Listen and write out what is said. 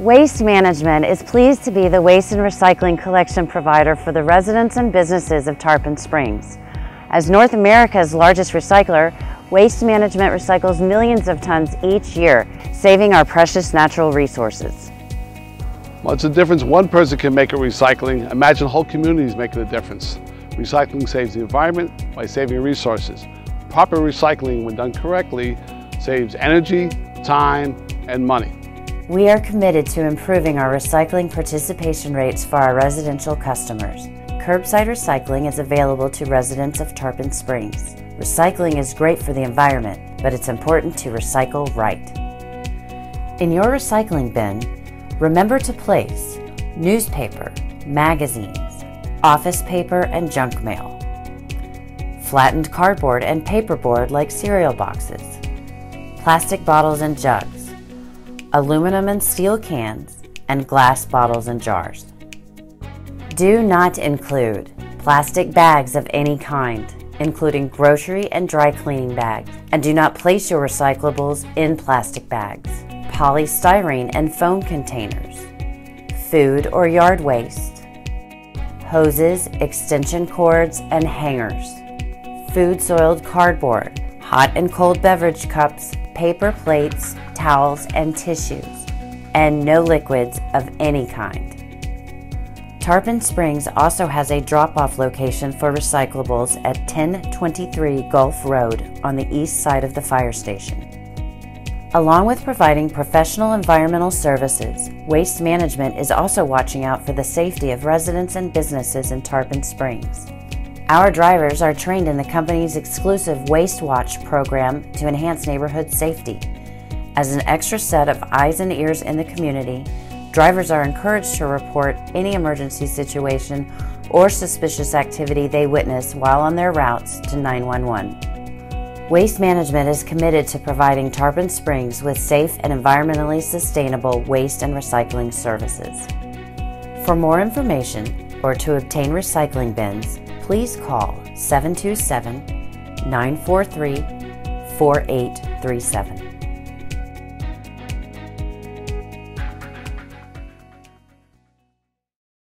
Waste Management is pleased to be the waste and recycling collection provider for the residents and businesses of Tarpon Springs. As North America's largest recycler, Waste Management recycles millions of tons each year, saving our precious natural resources. Well, it's a difference one person can make at recycling. Imagine whole communities making a difference. Recycling saves the environment by saving resources. Proper recycling, when done correctly, saves energy, time, and money. We are committed to improving our recycling participation rates for our residential customers. Curbside recycling is available to residents of Tarpon Springs. Recycling is great for the environment, but it's important to recycle right. In your recycling bin, remember to place newspaper, magazines, office paper and junk mail, flattened cardboard and paperboard like cereal boxes, plastic bottles and jugs, aluminum and steel cans, and glass bottles and jars. Do not include plastic bags of any kind, including grocery and dry cleaning bags, and do not place your recyclables in plastic bags, polystyrene and foam containers, food or yard waste, hoses, extension cords, and hangers, food-soiled cardboard, hot and cold beverage cups, paper plates, towels, and tissues, and no liquids of any kind. Tarpon Springs also has a drop-off location for recyclables at 1023 Gulf Road on the east side of the fire station. Along with providing professional environmental services, Waste Management is also watching out for the safety of residents and businesses in Tarpon Springs. Our drivers are trained in the company's exclusive Waste Watch program to enhance neighborhood safety. As an extra set of eyes and ears in the community, drivers are encouraged to report any emergency situation or suspicious activity they witness while on their routes to 911. Waste Management is committed to providing Tarpon Springs with safe and environmentally sustainable waste and recycling services. For more information or to obtain recycling bins, please call 727-943-4837.